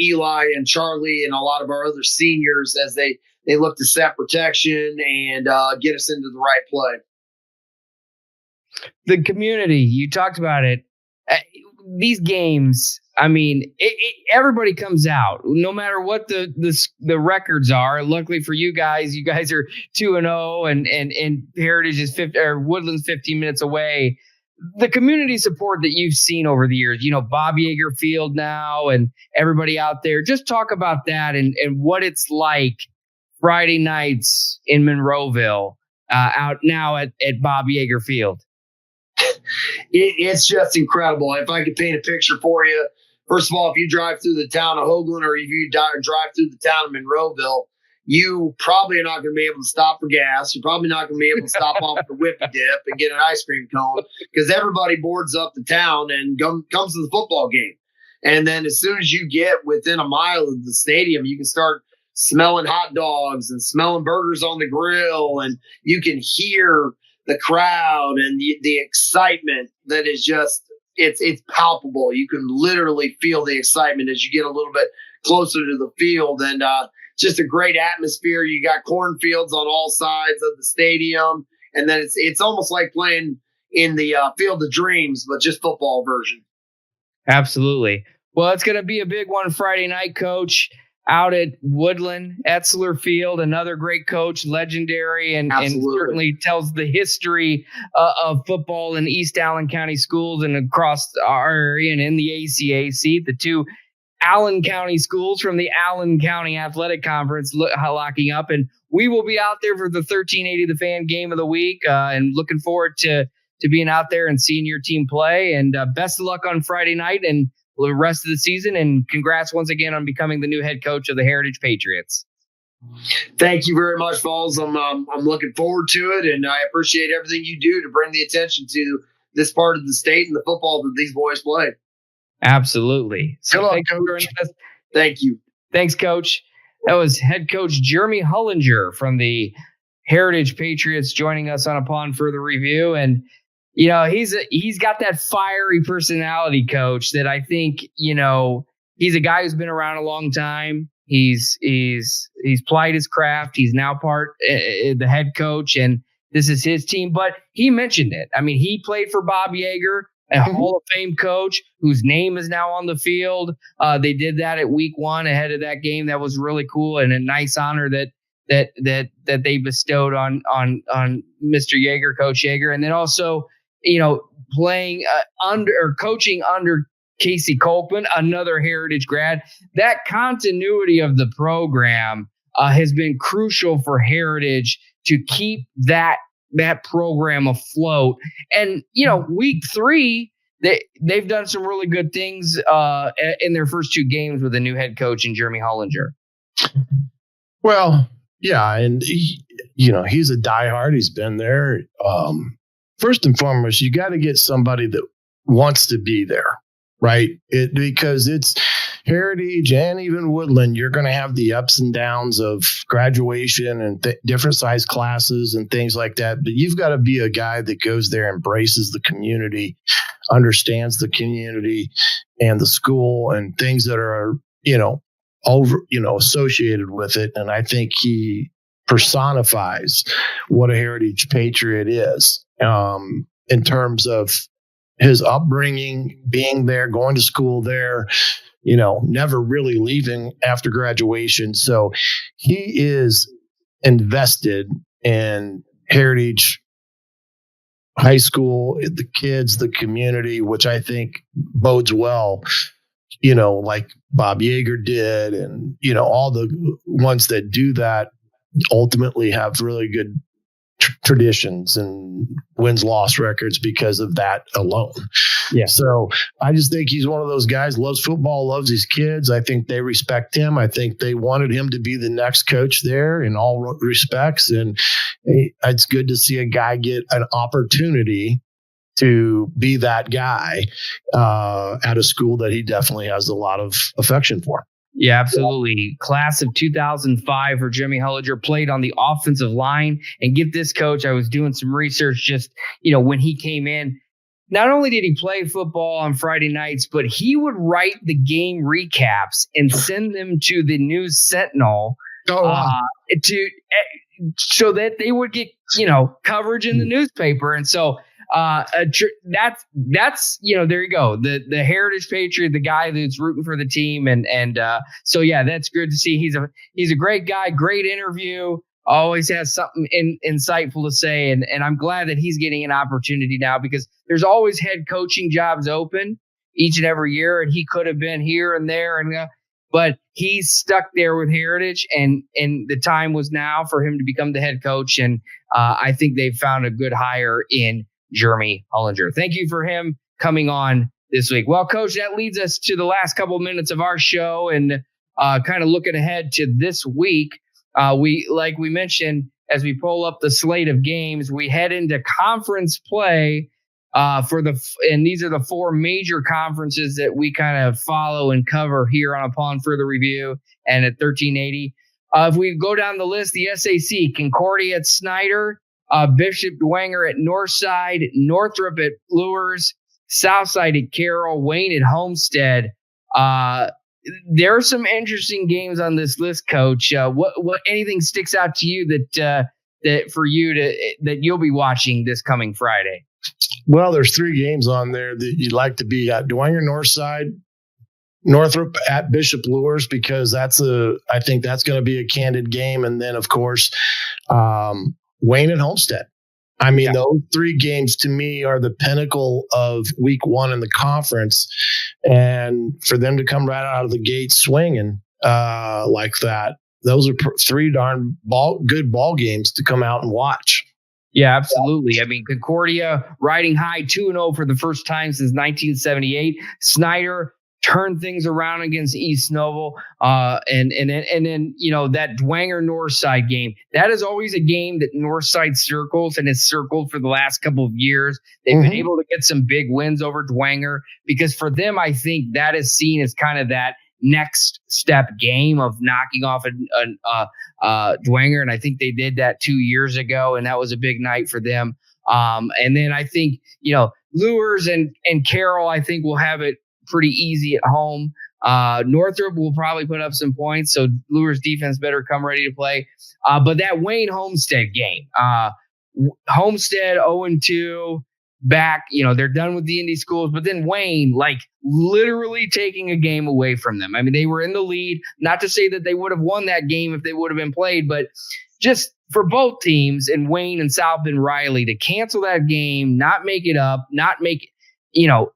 Eli and Charlie and a lot of our other seniors as they look to set protection and get us into the right play. The community, you talked about it. These games, everybody comes out, no matter what the records are. Luckily for you guys are 2-0, and Heritage is Woodland's 15 minutes away. The community support that you've seen over the years, Bob Yeager Field now, and everybody out there. Just talk about that and what it's like Friday nights in Monroeville, out now at Bob Yeager Field. It's just incredible. If I could paint a picture for you, first of all, if you drive through the town of Hoagland or if you drive through the town of Monroeville, you probably are not going to be able to stop for gas. You're probably not going to be able to stop off the Whippy Dip and get an ice cream cone because everybody boards up the town and comes to the football game. And then as soon as you get within a mile of the stadium, you can start smelling hot dogs and smelling burgers on the grill, and you can hear the crowd and the excitement that is just it's palpable. You can literally feel the excitement as you get a little bit closer to the field, and just a great atmosphere. You got cornfields on all sides of the stadium, and then it's almost like playing in the Field of Dreams, but just football version. Absolutely. Well, it's going to be a big one Friday night, Coach, out at Woodlan HS Field. Another great coach, legendary, and certainly tells the history of football in East Allen County schools and across our area and in the ACAC. The two Allen County schools from the Allen County Athletic Conference locking up. And we will be out there for the 1380 The Fan game of the week, and looking forward to being out there and seeing your team play. And best of luck on Friday night and the rest of the season. And congrats once again on becoming the new head coach of the Heritage Patriots. Thank you very much, Falls. I'm looking forward to it, and I appreciate everything you do to bring the attention to this part of the state and the football that these boys play. Absolutely. So Thank you. Thanks, Coach. That was head coach Jermey Hullinger from the Heritage Patriots joining us on Upon Further Review. And, you know, he's got that fiery personality, Coach, that I think, you know, he's a guy who's been around a long time. He's plied his craft. He's now the head coach, and this is his team. But he mentioned it. I mean, he played for Bob Yeager, a Hall of Fame coach whose name is now on the field. They did that at week 1 ahead of that game. That was really cool and a nice honor that they bestowed on Mr. Yeager, Coach Yeager. And then also, you know, playing coaching under Casey Colkman, another Heritage grad. That continuity of the program has been crucial for Heritage to keep that program afloat. And, you know, week 3, they've done some really good things in their first 2 games with a new head coach in Jermey Hullinger. Well, yeah. And, he's a diehard. He's been there. First and foremost, you got to get somebody that wants to be there, right? Because it's Heritage and even Woodland, you're going to have the ups and downs of graduation and different size classes and things like that. But you've got to be a guy that goes there, embraces the community, understands the community and the school and things that are, associated with it. And I think he personifies what a Heritage Patriot is, in terms of his upbringing, being there, going to school there, never really leaving after graduation. So he is invested in Heritage High School, the kids, the community, which I think bodes well, like Bob Yeager did. And, all the ones that do that ultimately have really good traditions and wins-loss records because of that alone. Yeah. So I just think he's one of those guys, loves football, loves his kids. I think they respect him. I think they wanted him to be the next coach there in all respects. And it's good to see a guy get an opportunity to be that guy at a school that he definitely has a lot of affection for. Yeah, absolutely. Class of 2005 for Jermey Hullinger, played on the offensive line. And get this, Coach, I was doing some research just, when he came in. Not only did he play football on Friday nights, but he would write the game recaps and send them to the News Sentinel so that they would get, coverage in the newspaper. And so that's there you go. The Heritage Patriot, the guy that's rooting for the team. And so, yeah, that's good to see. He's a great guy, great interview, always has something insightful to say. And I'm glad that he's getting an opportunity now, because there's always head coaching jobs open each and every year. And he could have been here and there, but he's stuck there with Heritage, and the time was now for him to become the head coach. And I think they've found a good hire in Jermey Hullinger. Thank you for him coming on this week. Well, Coach, that leads us to the last couple of minutes of our show, and kind of looking ahead to this week. Like we mentioned, as we pull up the slate of games, we head into conference play and these are the four major conferences that we kind of follow and cover here on Upon Further Review and at 1380. If we go down the list, the SAC, Concordia at Snyder, Bishop Dwenger at Northside, Northrop at Lures, Southside at Carroll, Wayne at Homestead. There are some interesting games on this list, Coach. What anything sticks out to you that for you that you'll be watching this coming Friday? Well, there's 3 games on there that you'd like to be at: Dwenger Northside, Northrop at Bishop Lures, because I think that's going to be a candid game, and then of course Wayne at Homestead. I mean, those 3 games to me are the pinnacle of week 1 in the conference, and for them to come right out of the gate swinging like that, those are 3 darn good ball games to come out and watch. Yeah, absolutely. I mean, Concordia riding high 2-0 for the first time since 1978. Snyder turned things around against East Noble. And then, you know, that Dwenger Northside game, that is always a game that Northside circles and has circled for the last couple of years. They've been able to get some big wins over Dwenger because for them, I think that is seen as kind of that next step game of knocking off Dwenger. And I think they did that 2 years ago, and that was a big night for them. And then I think, you know, Lures and Carroll, I think will have it pretty easy at home. Northrop will probably put up some points, so Lures defense better come ready to play. But that Wayne Homestead game, Homestead 0-2 back, you know, they're done with the Indy schools, but then Wayne, like, literally taking a game away from them. I mean, they were in the lead, not to say that they would have won that game if they would have been played, but just for both teams and Wayne and South Bend Riley to cancel that game, not make it up, not make, you know,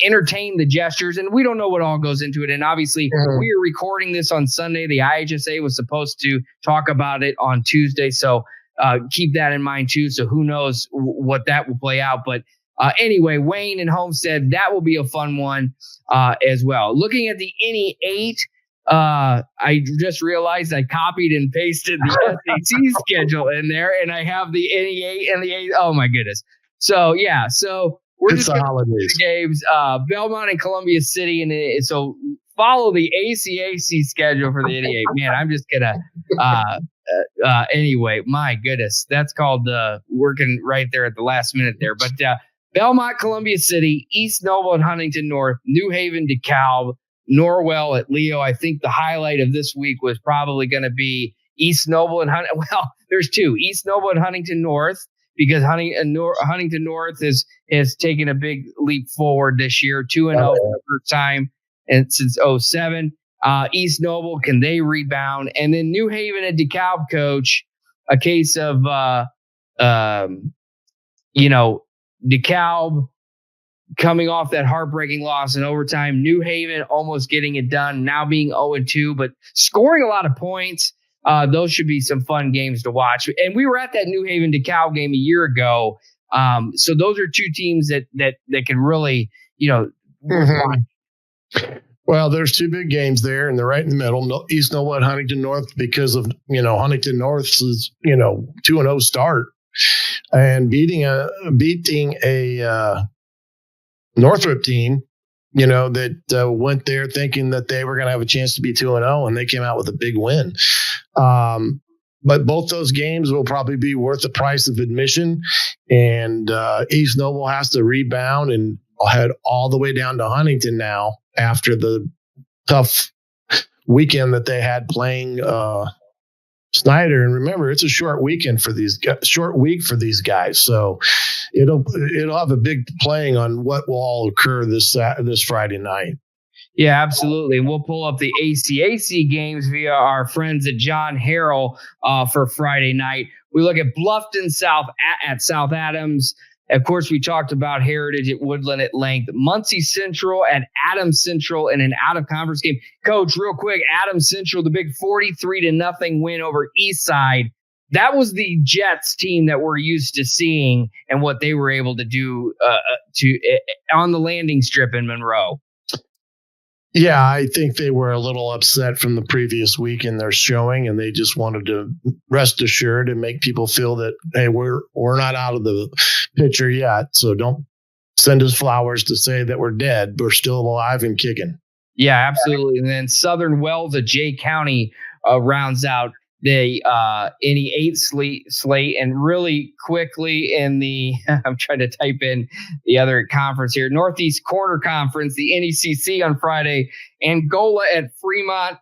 entertain the gestures, and we don't know what all goes into it. And obviously, we are recording this on Sunday. The IHSA was supposed to talk about it on Tuesday, so keep that in mind too. So who knows what that will play out. But anyway, Wayne and Homestead, that will be a fun one as well. Looking at the NE 8, I just realized I copied and pasted the SAC schedule in there, and I have the NE 8 and the 8. Oh my goodness. So yeah, so we're it's just the holidays. Games, Belmont and Columbia City, and so follow the ACAC schedule for the NE 8. Man, I'm just gonna. Anyway, my goodness, that's called working right there at the last minute there. But Belmont, Columbia City, East Noble and Huntington North, New Haven, DeKalb, Norwell at Leo. I think the highlight of this week was probably going to be East Noble and Huntington. Well, there's 2, East Noble and Huntington North, because Huntington North has taken a big leap forward this year, 2-0 for the first time and since 2007. East Noble, can they rebound? And then New Haven at DeKalb, Coach, a case of, you know, DeKalb coming off that heartbreaking loss in overtime. New Haven almost getting it done, now being 0-2, but scoring a lot of points. Those should be some fun games to watch. And we were at that New Haven DeKalb game a year ago. So those are 2 teams that can really, you know, Well, there's 2 big games there, and they're right in the middle. East Noble at Huntington North, because of, you know, Huntington North's, you know, 2-0 start and beating a Northrop team, you know, that went there thinking that they were going to have a chance to be 2-0, and they came out with a big win. But both those games will probably be worth the price of admission, and East Noble has to rebound and head all the way down to Huntington now after the tough weekend that they had playing Snyder. And remember, it's a short weekend for these short week for these guys, so it'll have a big playing on what will all occur this Friday night. Yeah, absolutely. And we'll pull up the ACAC games via our friends at John Harrell for Friday night. We look at Bluffton South at South Adams. Of course, we talked about Heritage at Woodland at length. Muncie Central at Adams Central in an out-of-conference game. Coach, real quick, Adams Central, the big 43-0 win over Eastside. That was the Jets team that we're used to seeing and what they were able to do on the landing strip in Monroe. Yeah, I think they were a little upset from the previous week in their showing, and they just wanted to rest assured and make people feel that, hey, we're not out of the picture yet, so don't send us flowers to say that we're dead. We're still alive and kicking. Yeah, absolutely. And then Southern Wells of Jay County rounds out the any 8 slate, and really quickly in the I'm trying to type in the other conference here, Northeast Corner Conference, the NECC on Friday, Angola at Fremont,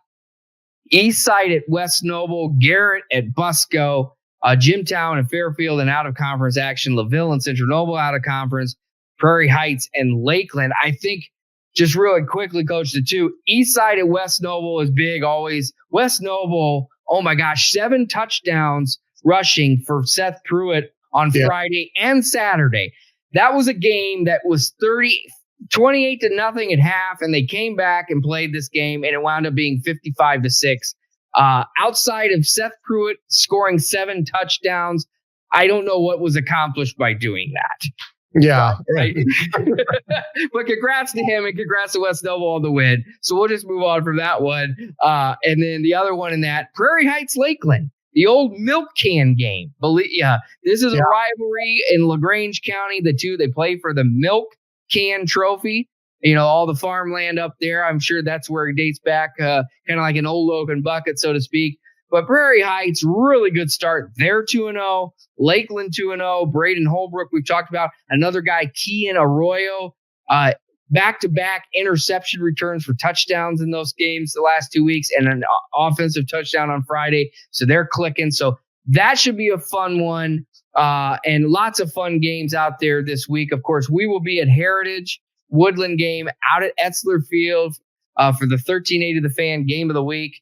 Eastside at West Noble, Garrett at Busco, Jimtown and Fairfield and out of conference action, LaVille and Central Noble out of conference, Prairie Heights and Lakeland. I think just really quickly, Coach, the two Eastside at West Noble is big always. West Noble, oh my gosh, 7 touchdowns rushing for Seth Pruitt on Friday and Saturday. That was a game that was 28-0 at half, and they came back and played this game, and it wound up being 55-6. Outside of Seth Pruitt scoring 7 touchdowns, I don't know what was accomplished by doing that. Yeah. Right. But congrats to him and congrats to West Noble on the win. So we'll just move on from that one. And then the other one in that, Prairie Heights Lakeland, the old milk can game. This is a rivalry in LaGrange County. The two, they play for the milk can trophy. You know, all the farmland up there. I'm sure that's where it dates back, kind of like an old open bucket, so to speak. But Prairie Heights, really good start. They're 2-0. Lakeland 2-0. Braden Holbrook, we've talked about. Another guy, Kean Arroyo, back-to-back interception returns for touchdowns in those games the last 2 weeks, and an offensive touchdown on Friday. So they're clicking. So that should be a fun one, and lots of fun games out there this week. Of course, we will be at Heritage Woodland game out at Etzler Field for the 1380 The Fan Game of the Week.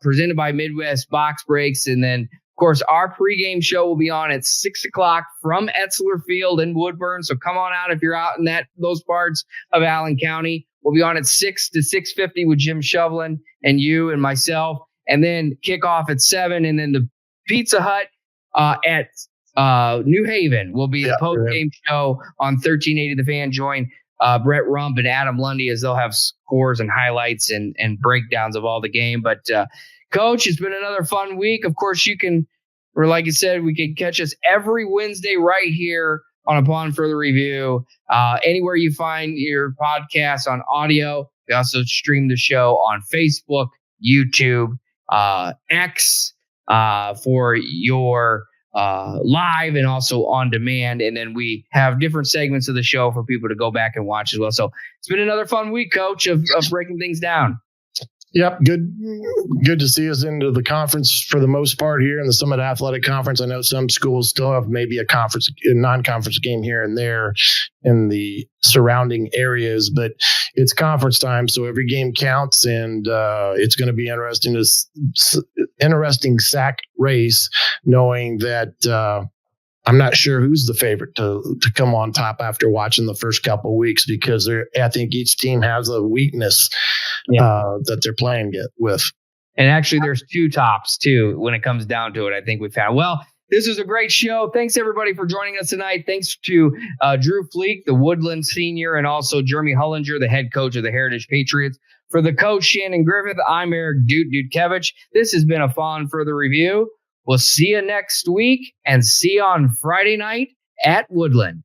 Presented by Midwest Box Breaks. And then, of course, our pregame show will be on at 6 o'clock from Etzler Field in Woodburn. So come on out if you're out in those parts of Allen County. We'll be on at 6 to 6:50 with Jim Shovelin and you and myself. And then kick off at 7. And then the Pizza Hut at New Haven will be the post-game show on 1380 The Fan. Join Brett Rump and Adam Lundy as they'll have scores and highlights and breakdowns of all the game. But Coach, it's been another fun week. Of course, like you said, we can catch us every Wednesday right here on Upon Further Review. Anywhere you find your podcast on audio. We also stream the show on Facebook, YouTube, X for your live and also on demand. And then we have different segments of the show for people to go back and watch as well. So it's been another fun week, Coach, of breaking things down. Yep. Good to see us into the conference for the most part here in the Summit Athletic Conference. I know some schools still have maybe a non-conference game here and there in the surrounding areas, but it's conference time. So every game counts, and it's going to be interesting sack race, knowing that, I'm not sure who's the favorite to come on top after watching the first couple of weeks, because I think each team has a weakness that they're playing with. And actually, there's 2 tops, too, when it comes down to it, I think we found. Well, this was a great show. Thanks, everybody, for joining us tonight. Thanks to Drew Fleek, the Woodland senior, and also Jermey Hullinger, the head coach of the Heritage Patriots. For the coach, Shannon Griffith, I'm Eric Dutkevich. This has been a Upon Further Review. We'll see you next week, and see you on Friday night at Woodland.